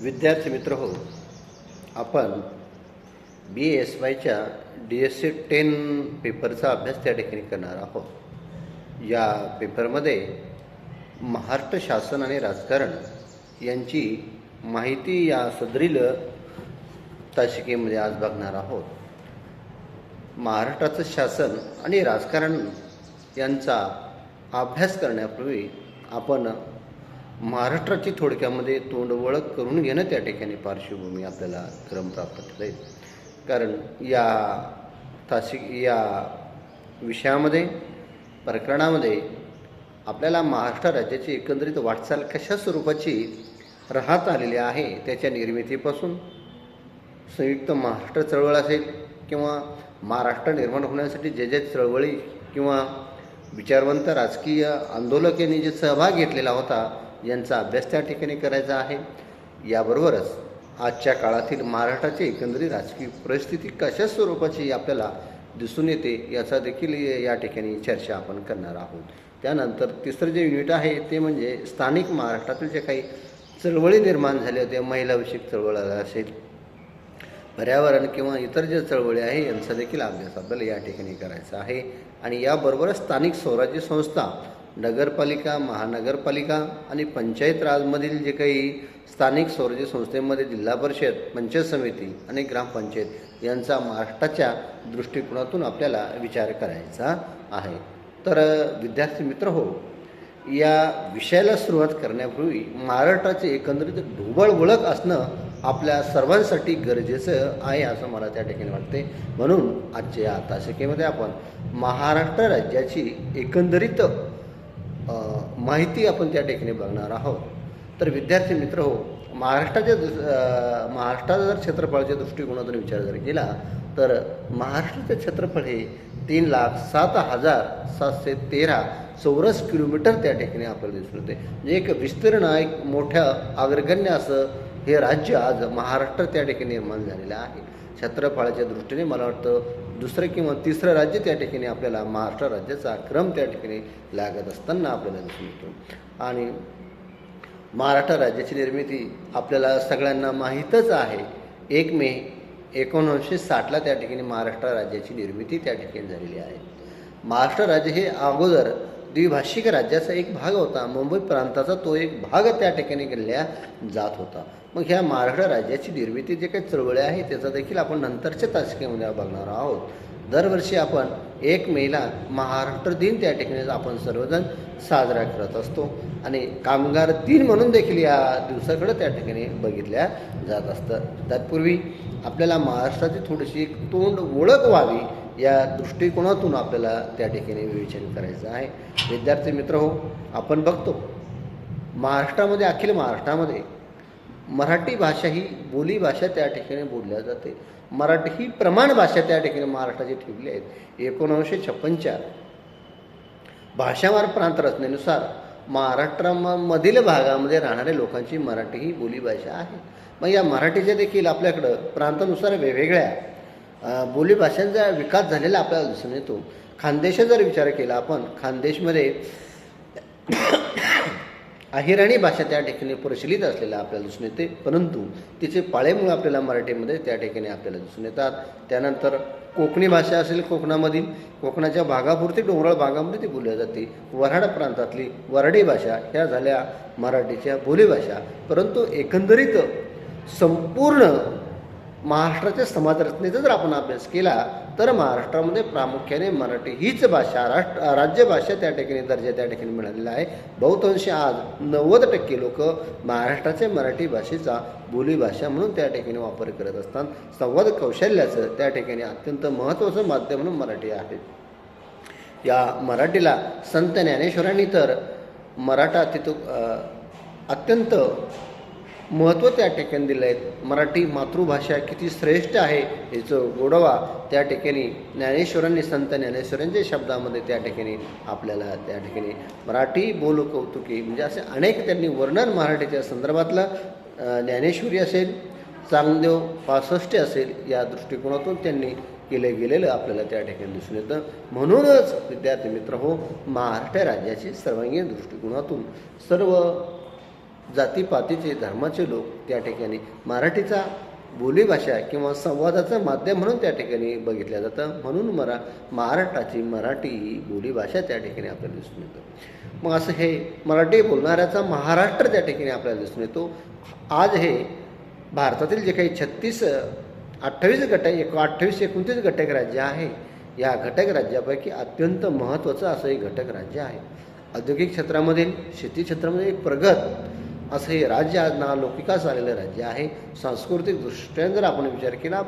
विद्यार्थी मित्र हो, आपण BSYच्या DSC 10 पेपरचा अभ्यास त्या ठिकाणी करणार आहोत. या पेपरमध्ये महाराष्ट्र शासन आणि राजकारण यांची माहिती या सदरील तासिकेमध्ये आज बघणार आहोत. महाराष्ट्राचं शासन आणि राजकारण यांचा अभ्यास करण्यापूर्वी आपण महाराष्ट्राची थोडक्यामध्ये तोंडओळख करून घेणं त्या ठिकाणी पार्श्वभूमी आपल्याला क्रम प्राप्त ठरेल. कारण या विषयामध्ये प्रकरणामध्ये आपल्याला महाराष्ट्र राज्याची एकंदरीत वाटचाल कशा स्वरूपाची राहत आलेली आहे त्याच्या निर्मितीपासून संयुक्त महाराष्ट्र चळवळ असेल किंवा महाराष्ट्र निर्माण होण्यासाठी जे जे चळवळी किंवा विचारवंत राजकीय आंदोलक यांनी जे सहभाग घेतलेला होता यांचा अभ्यास त्या ठिकाणी करायचा आहे. याबरोबरच आजच्या काळातील महाराष्ट्राची एकंदरीत राजकीय परिस्थिती कशा स्वरूपाची आपल्याला दिसून येते याचा देखील या ठिकाणी चर्चा आपण करणार आहोत. त्यानंतर तिसरं जे युनिट आहे ते म्हणजे स्थानिक महाराष्ट्रातील जे काही चळवळी निर्माण झाल्या होत्या, महिलाविषयक चळवळ असेल, पर्यावरण किंवा इतर ज्या चळवळी आहे यांचा देखील अभ्यास आपल्याला या ठिकाणी करायचा आहे. आणि याबरोबरच स्थानिक स्वराज्य संस्था, नगरपालिका, महानगरपालिका आणि पंचायत राजमधील जे काही स्थानिक स्वराज्य संस्थेमध्ये जिल्हा परिषद, पंचायत समिती आणि ग्रामपंचायत यांचा महाराष्ट्राच्या दृष्टिकोनातून आपल्याला विचार करायचा आहे. तर विद्यार्थी मित्र हो, या विषयाला सुरुवात करण्यापूर्वी महाराष्ट्राचे एकंदरीत ढोबळ ओळख असणं आपल्या सर्वांसाठी गरजेचं आहे असं मला त्या ठिकाणी वाटते. म्हणून आजच्या या तासिकेमध्ये आपण महाराष्ट्र राज्याची एकंदरीत माहिती आपण त्या ठिकाणी बघणार आहोत. तर विद्यार्थी मित्र हो, महाराष्ट्राचा जर क्षेत्रफळाच्या दृष्टिकोनातून विचार जर केला तर महाराष्ट्राचे क्षेत्रफळ हे 3,07,713 चौरस किलोमीटर त्या ठिकाणी आपल्याला दिसून येते. म्हणजे एक विस्तीर्ण, एक मोठ्या अग्रगण्य असं हे राज्य आज महाराष्ट्र त्या ठिकाणी निर्माण झालेलं आहे. क्षेत्रफळाच्या दृष्टीने मला वाटतं दुसरं किंवा तिसरं राज्य त्या ठिकाणी आपल्याला महाराष्ट्र राज्याचा क्रम त्या ठिकाणी लागत असताना आपल्याला दिसून येतो. आणि महाराष्ट्र राज्याची निर्मिती आपल्याला सगळ्यांना माहीतच आहे. 1 मे 1960ला त्या ठिकाणी महाराष्ट्र राज्याची निर्मिती त्या ठिकाणी झालेली आहे. महाराष्ट्र राज्य हे अगोदर द्विभाषिक राज्याचा एक भाग होता. मुंबई प्रांताचा तो एक भाग त्या ठिकाणी केला जात होता. मग ह्या महाराष्ट्र राज्याची निर्मिती जे काही चळवळी आहे त्याचा देखील आपण नंतरच्या तासिकेमध्ये बघणार आहोत. दरवर्षी आपण 1 मेला महाराष्ट्र दिन त्या ठिकाणी आपण सर्वजण साजरा करत असतो आणि कामगार दिन म्हणून देखील या दिवसाकडे त्या ठिकाणी बघितल्या जात असतं. तत्पूर्वी आपल्याला महाराष्ट्राची थोडीशी एक तोंड ओळख व्हावी या दृष्टिकोनातून आपल्याला त्या ठिकाणी विवेचन करायचं आहे. विद्यार्थी मित्र हो, आपण बघतो महाराष्ट्रामध्ये, अखिल महाराष्ट्रामध्ये मराठी भाषा ही बोली भाषा त्या ठिकाणी बोलल्या जाते. मराठी ही प्रमाण भाषा त्या ठिकाणी महाराष्ट्राची ठेवली आहेत. 1956च्या भाषावार प्रांत रचनेनुसार महाराष्ट्रामधील भागामध्ये राहणाऱ्या लोकांची मराठी ही बोलीभाषा आहे. मग या मराठीच्या देखील आपल्याकडं प्रांतानुसार वेगवेगळ्या बोलीभाषांचा विकास झालेला आपल्याला दिसून येतो. खानदेशाचा जर विचार केला आपण, खानदेशमध्ये अहिराणी भाषा त्या ठिकाणी प्रचलित असलेला आपल्याला दिसून येते, परंतु तिचे पाळेमुळे आपल्याला मराठीमध्ये त्या ठिकाणी आपल्याला दिसून येतात. त्यानंतर कोकणी भाषा असेल, कोकणामधील कोकणाच्या भागापुरती डोंगराळ भागामध्ये ती बोलली जाते. वऱ्हाड प्रांतातली वऱ्हाडी भाषा ह्या झाल्या मराठीच्या बोलीभाषा. परंतु एकंदरीत संपूर्ण महाराष्ट्राच्या समाजरचनेचा जर आपण अभ्यास केला तर महाराष्ट्रामध्ये प्रामुख्याने मराठी हीच भाषा राज्यभाषा त्या ठिकाणी दर्जा त्या ठिकाणी मिळालेला आहे. बहुतांश आज 90% लोक महाराष्ट्राच्या मराठी भाषेचा बोलीभाषा म्हणून त्या ठिकाणी वापर करत असतात. संवाद कौशल्याचं त्या ठिकाणी अत्यंत महत्त्वाचं माध्यम म्हणून मराठी आहे. या मराठीला संत ज्ञानेश्वरांनी तर मराठा अत्यंत महत्त्व त्या ठिकाणी दिलं आहे. मराठी मातृभाषा किती श्रेष्ठ आहे याचं गोडवा त्या ठिकाणी ज्ञानेश्वरांनी, संत ज्ञानेश्वरांच्या शब्दामध्ये त्या ठिकाणी आपल्याला त्या ठिकाणी मराठी बोलू कौतुकी म्हणजे असे अनेक त्यांनी वर्णन मराठीच्या संदर्भातलं ज्ञानेश्वरी असेल, चांगदेव 65 असेल या दृष्टिकोनातून त्यांनी केलं गेलेलं आपल्याला त्या ठिकाणी दिसून येतं. म्हणूनच विद्यार्थी मित्र हो, महाराष्ट्र राज्याची सर्वांगीण दृष्टिकोनातून सर्व जातीपातीचे धर्माचे लोक त्या ठिकाणी मराठीचा बोलीभाषा किंवा संवादाचं माध्यम म्हणून त्या ठिकाणी बघितलं जातं. म्हणून महाराष्ट्राची मराठी ही बोलीभाषा त्या ठिकाणी आपल्याला दिसून येतं. मग असं हे मराठी बोलणाऱ्याचा महाराष्ट्र त्या ठिकाणी आपल्याला दिसून येतो. आज हे भारतातील जे काही 28 घटक 29 घटक राज्य आहे, या घटक राज्यापैकी अत्यंत महत्त्वाचं असं हे घटक राज्य आहे. औद्योगिक क्षेत्रामधील, शेती क्षेत्रामध्ये एक प्रगत असं हे राज्य आज नावलौकिकास आलेलं राज्य आहे. सांस्कृतिक दृष्ट्याने जर आपण विचार केला,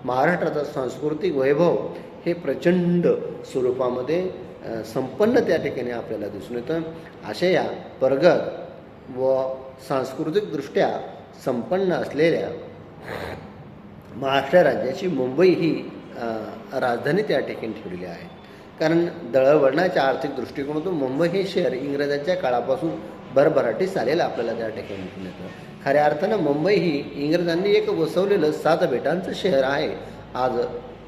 महाराष्ट्राचा सांस्कृतिक वैभव हे प्रचंड स्वरूपामध्ये संपन्न त्या ठिकाणी आपल्याला दिसून येतं. अशा या प्रगत व सांस्कृतिकदृष्ट्या संपन्न असलेल्या महाराष्ट्र राज्याची मुंबई ही राजधानी त्या ठिकाणी ठेवलेली आहे. कारण दळणवळणाच्या आर्थिक दृष्टिकोनातून मुंबई हे शहर इंग्रजांच्या काळापासून भरभराटीस आलेलं आपल्याला त्या ठिकाणी दिसून येतं. खऱ्या अर्थानं मुंबई ही इंग्रजांनी एक वसवलेलं 7 बेटांचं शहर आहे. आज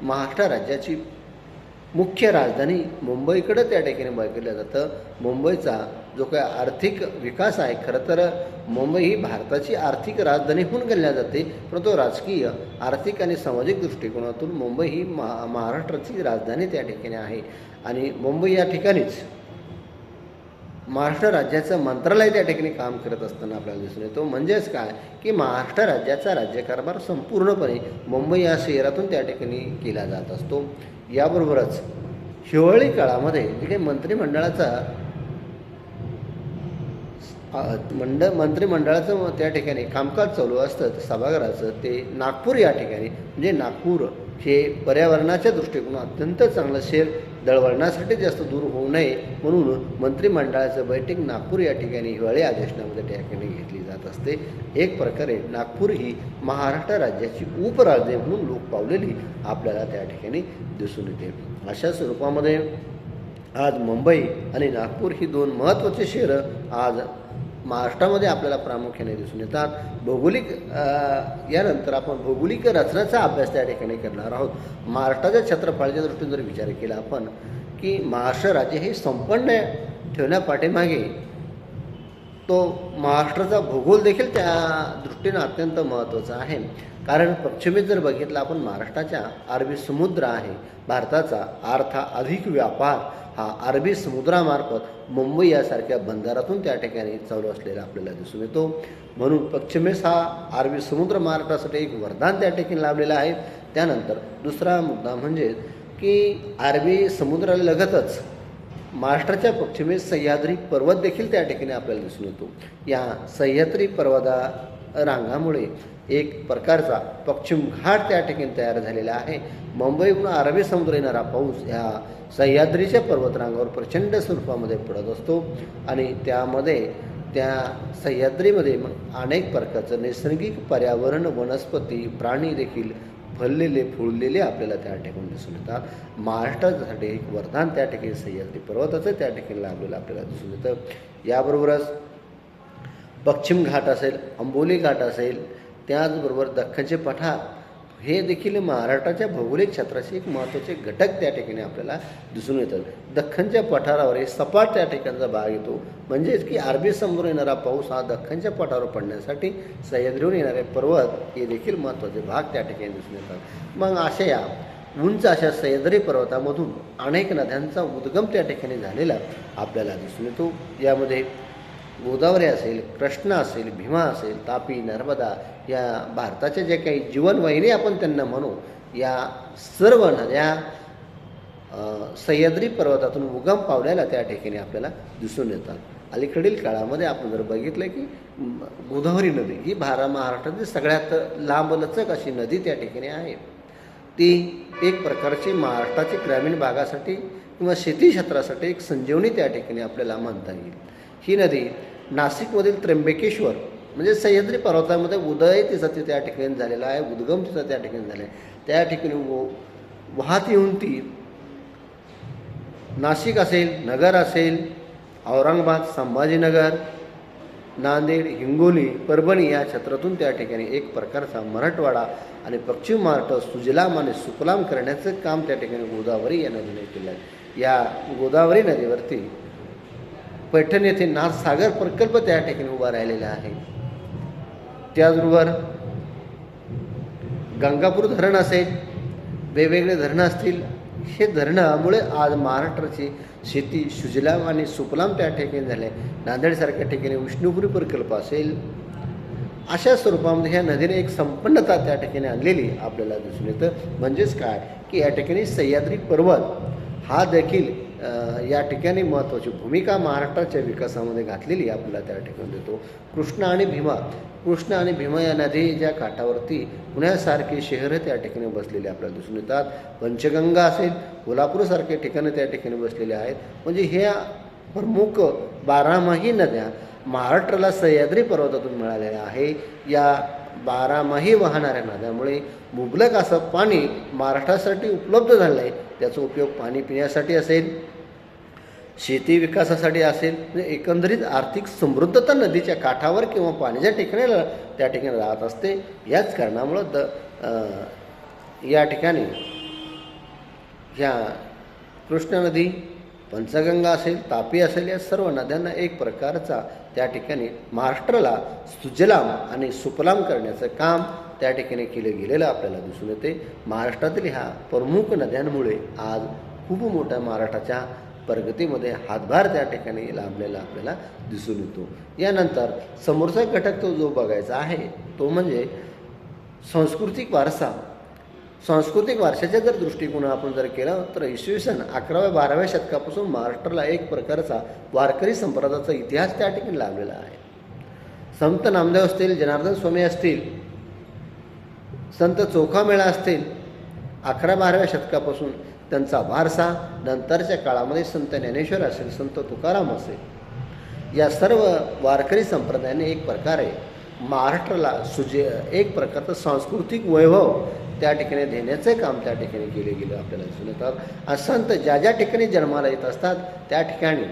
महाराष्ट्र राज्याची मुख्य राजधानी मुंबईकडं त्या ठिकाणी बघितलं जातं. मुंबईचा जो काही आर्थिक विकास आहे, खरं तर मुंबई ही भारताची आर्थिक राजधानी होऊन गणल्या जाते, परंतु राजकीय, आर्थिक आणि सामाजिक दृष्टिकोनातून मुंबई ही महाराष्ट्राची राजधानी त्या ठिकाणी आहे. आणि मुंबई या ठिकाणीच महाराष्ट्र राज्याचं मंत्रालय त्या ठिकाणी काम करत असताना आपल्याला दिसून येतो. म्हणजेच काय की महाराष्ट्र राज्याचा राज्यकारभार संपूर्णपणे मुंबई या शहरातून त्या ठिकाणी केला जात असतो. याबरोबरच हिवाळी काळामध्ये जे काही मंत्रिमंडळाचं त्या ठिकाणी कामकाज चालू असतं सभागृहाचं, ते नागपूर या ठिकाणी, म्हणजे नागपूर हे पर्यावरणाच्या दृष्टिकोनातून अत्यंत चांगलं शहर, दळणवळणासाठी जास्त दूर होऊ नये म्हणून मंत्रिमंडळाचं बैठक नागपूर या ठिकाणी हिवाळी अधिवेशनामध्ये त्या ठिकाणी घेतली जात असते. एक प्रकारे नागपूर ही महाराष्ट्र राज्याची उपराजधानी म्हणून लोक पावलेली आपल्याला त्या ठिकाणी दिसून येते. अशा स्वरूपामध्ये आज मुंबई आणि नागपूर ही 2 महत्त्वाची शहरं आज महाराष्ट्रामध्ये आपल्याला प्रामुख्याने दिसून येतात. यानंतर आपण भौगोलिक रचनेचा अभ्यास त्या ठिकाणी करणार आहोत. महाराष्ट्राच्या क्षेत्रफळाच्या दृष्टीने जर विचार केला आपण की महाराष्ट्र राज्य हे संपन्न ठेवण्यापाठीमागे तो महाराष्ट्राचा भूगोल देखील त्या दृष्टीनं अत्यंत महत्त्वाचा आहे. कारण पश्चिमेत जर बघितलं आपण, महाराष्ट्राच्या अरबी समुद्र आहे. भारताचा अधिक व्यापार हा अरबी समुद्रामार्फत मुंबई यासारख्या बंदरातून त्या ठिकाणी चालू असलेला आपल्याला दिसून येतो. म्हणून पश्चिमेस हा अरबी समुद्र महाराष्ट्रासाठी एक वरदान त्या ठिकाणी लाभलेलं आहे. त्यानंतर दुसरा मुद्दा म्हणजे की अरबी समुद्राला लगतच महाराष्ट्राच्या पश्चिमेस सह्याद्री पर्वत देखील त्या ठिकाणी आपल्याला दिसून येतो. या सह्याद्री रांगामुळे एक प्रकारचा पश्चिम घाट त्या ठिकाणी तयार झालेला आहे. मुंबईहून अरबी समुद्र येणारा पाऊस ह्या सह्याद्रीच्या पर्वतरांगावर प्रचंड स्वरूपामध्ये पडत असतो आणि त्या सह्याद्रीमध्ये मग अनेक प्रकारचं नैसर्गिक पर्यावरण, वनस्पती, प्राणी देखील फुललेले आपल्याला त्या ठिकाणी दिसून येतात. महाराष्ट्रासाठी एक वरदान त्या ठिकाणी सह्याद्री पर्वताचं त्या ठिकाणी लाभलेलं आपल्याला दिसून येतं. याबरोबरच पश्चिम घाट असेल, अंबोली घाट असेल, त्याचबरोबर दख्खनचे पठार हे देखील महाराष्ट्राच्या भौगोलिक क्षेत्राचे एक महत्त्वाचे घटक त्या ठिकाणी आपल्याला दिसून येतात. दख्खनच्या पठारावर हे सपाट त्या ठिकाणचा भाग येतो. म्हणजेच की अरबी समुद्र येणारा पाऊस हा दख्खनच्या पठारावर पडण्यासाठी सह्याद्रीहून येणारे पर्वत हे देखील महत्त्वाचे भाग त्या ठिकाणी दिसून येतात. मग अशा उंच अशा सह्याद्री पर्वतामधून अनेक नद्यांचा उद्गम त्या ठिकाणी झालेला आपल्याला दिसून येतो. यामध्ये गोदावरी असेल, कृष्णा असेल, भीमा असेल, तापी, नर्मदा या भारताच्या जे काही जीवनवाहिनी आपण त्यांना म्हणू, या सर्व नद्या सह्याद्री पर्वतातून उगम पावल्याला त्या ठिकाणी आपल्याला दिसून येतात. अलीकडील काळामध्ये आपण जर बघितलं की गोदावरी नदी ही महाराष्ट्रातील सगळ्यात लांबलचक अशी नदी त्या ठिकाणी आहे. ती एक प्रकारची महाराष्ट्राच्या ग्रामीण भागासाठी किंवा शेती क्षेत्रासाठी एक संजीवनी त्या ठिकाणी आपल्याला म्हणता येईल. ही नदी नाशिकमधील त्र्यंबकेश्वर म्हणजे सह्याद्री पर्वतामध्ये उदय तिचा त्या ठिकाणी झालेला आहे, उद्गम तिचा त्या ठिकाणी झाला आहे. त्या ठिकाणी वाहत येऊन ती नाशिक असेल, नगर असेल, औरंगाबाद, संभाजीनगर, नांदेड, हिंगोली, परभणी या क्षेत्रातून त्या ठिकाणी एक प्रकारचा मराठवाडा आणि पश्चिम महाराष्ट्र सुजलाम आणि सुफलाम करण्याचं काम त्या ठिकाणी गोदावरी या नदीने केलं आहे. या गोदावरी नदीवरती पैठण येथे नाथसागर प्रकल्प त्या ठिकाणी उभा राहिलेला आहे. त्याचबरोबर गंगापूर धरण असेल, वेगवेगळे धरणं असतील, हे धरणामुळे आज महाराष्ट्राची शेती सुजलाम आणि सुफलाम त्या ठिकाणी झाले. नांदेडसारख्या ठिकाणी विष्णुपुरी प्रकल्प असेल, अशा स्वरूपामध्ये ह्या नदीने एक संपन्नता त्या ठिकाणी आणलेली आपल्याला दिसून येतं. म्हणजेच काय की या ठिकाणी सह्याद्री पर्वत हा देखील या ठिकाणी महत्त्वाची भूमिका महाराष्ट्राच्या विकासामध्ये घातलेली आपल्याला त्या ठिकाणी देतो. कृष्णा आणि भीमा या नदीच्या काठावरती पुण्यासारखी शहरं त्या ठिकाणी बसलेली आपल्याला दिसून येतात. पंचगंगा असेल, कोल्हापूरसारखे ठिकाणं त्या ठिकाणी बसलेले आहेत. म्हणजे ह्या प्रमुख 12माही नद्या महाराष्ट्राला सह्याद्री पर्वतातून मिळालेल्या आहे. या 12माही वाहणाऱ्या नद्यामुळे मुबलक असं पाणी महाराष्ट्रासाठी उपलब्ध झालं आहे. त्याचा उपयोग पाणी पिण्यासाठी असेल, शेती विकासासाठी असेल, म्हणजे एकंदरीत आर्थिक समृद्धता नदीच्या काठावर किंवा पाण्याच्या ठिकाणी त्या ठिकाणी राहत असते. याच कारणामुळं या ठिकाणी ह्या कृष्णा नदी, पंचगंगा असेल, तापी असेल, या सर्व नद्यांना एक प्रकारचा त्या ठिकाणी महाराष्ट्राला सुजलाम आणि सुफलाम करण्याचं काम त्या ठिकाणी केलं गेलेलं आपल्याला दिसून येते. महाराष्ट्रातील ह्या प्रमुख नद्यांमुळे आज खूप मोठ्या महाराष्ट्राच्या प्रगतीमध्ये हातभार त्या ठिकाणी लाभलेला आपल्याला दिसून येतो. यानंतर समोरचा घटक तो जो बघायचा आहे तो म्हणजे सांस्कृतिक वारसा. सांस्कृतिक वारशाच्या जर दृष्टिकोन आपण जर केला तर इसवी सन 11व्या-12व्या शतकापासून महाराष्ट्राला एक प्रकारचा वारकरी संप्रदायाचा इतिहास त्या ठिकाणी लाभलेला आहे. संत नामदेव असतील, जनार्दन स्वामी असतील, संत चोखामेळा असतील, 11-12व्या शतकापासून त्यांचा वारसा, नंतरच्या काळामध्ये संत ज्ञानेश्वर असेल, संत तुकाराम असेल, या सर्व वारकरी संप्रदायाने एक प्रकारे महाराष्ट्राला एक प्रकारचं सांस्कृतिक वैभव त्या ठिकाणी देण्याचं काम त्या ठिकाणी केले गेले आपल्याला दिसून येतात. संत ज्या ज्या ठिकाणी जन्माला येत असतात त्या ठिकाणी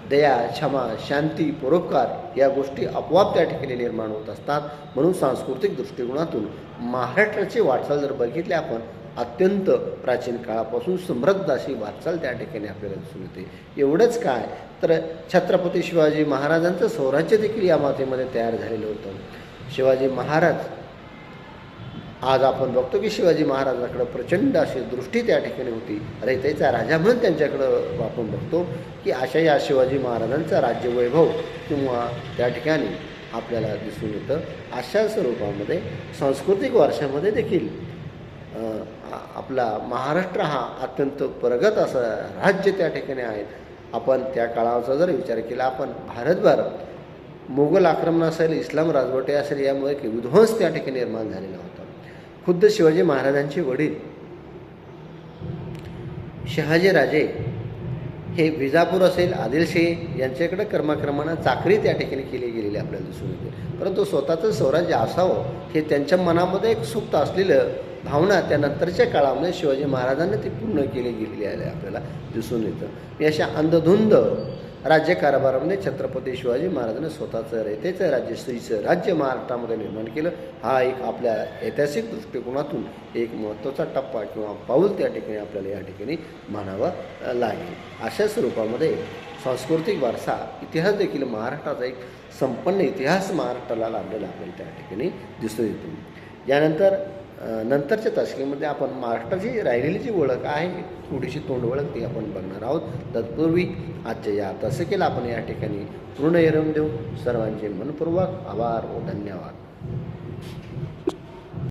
दया, क्षमा, शांती, परोपकार या गोष्टी आपोआप त्या ठिकाणी निर्माण होत असतात. म्हणून सांस्कृतिक दृष्टिकोनातून महाराष्ट्राची वाटचाल जर बघितली आपण, अत्यंत प्राचीन काळापासून समृद्ध अशी वाटचाल त्या ठिकाणी आपल्याला दिसून येते. एवढंच काय तर छत्रपती शिवाजी महाराजांचं स्वराज्य देखील या मातेमध्ये तयार झालेलं होतं. शिवाजी महाराज, आज आपण बघतो की शिवाजी महाराजांकडं प्रचंड अशी दृष्टी त्या ठिकाणी होती. रयतेचा राजा म्हणून त्यांच्याकडं आपण बघतो की अशा या शिवाजी महाराजांचा राज्यवैभव किंवा त्या ठिकाणी आपल्याला दिसून येतं. अशा स्वरूपामध्ये सांस्कृतिक वारशामध्ये देखील आपला महाराष्ट्र हा अत्यंत प्रगत असं राज्य त्या ठिकाणी आहे. आपण त्या काळाचा जर विचार केला, आपण भारतभर मोगल आक्रमण असेल, इस्लाम राजवटे असेल, यामुळे की विध्वंस त्या ठिकाणी निर्माण झालेला होता. खुद्द शिवाजी महाराजांचे वडील शहाजी राजे हे विजापूर असेल, आदिलशाही यांच्याकडे क्रमाक्रमानं चाकरी त्या ठिकाणी केली गेलेली आपल्याला दिसून येते. परंतु स्वतःचं स्वराज्य असावं हे त्यांच्या मनामध्ये एक सुप्त असलेलं भावना त्यानंतरच्या काळामध्ये शिवाजी महाराजांनी ती पूर्ण केली गेलेली आहे आपल्याला दिसून येतं. अशा अंधधुंद राज्यकारभारामध्ये छत्रपती शिवाजी महाराजांनी स्वतःचं रयतेचं राज्यश्रीचं राज्य महाराष्ट्रामध्ये निर्माण केलं. हा एक आपल्या ऐतिहासिक दृष्टिकोनातून एक महत्त्वाचा टप्पा किंवा पाऊल त्या ठिकाणी आपल्याला या ठिकाणी मानावं लागेल. अशा स्वरूपामध्ये सांस्कृतिक वारसा, इतिहास देखील महाराष्ट्राचा एक संपन्न इतिहास महाराष्ट्राला लाभलेला आपल्याला त्या ठिकाणी दिसून येतो. यानंतर नंतरच्या दशकामध्ये आपण महाराष्ट्राची राहिलेली जी ओळख आहे, थोडीशी तोंड ओळख ती आपण बघणार आहोत. तत्पूर्वी आजच्या या दशकेला आपण या ठिकाणी पूर्ण विराम देऊ. सर्वांचे मनपूर्वक आभार व धन्यवाद.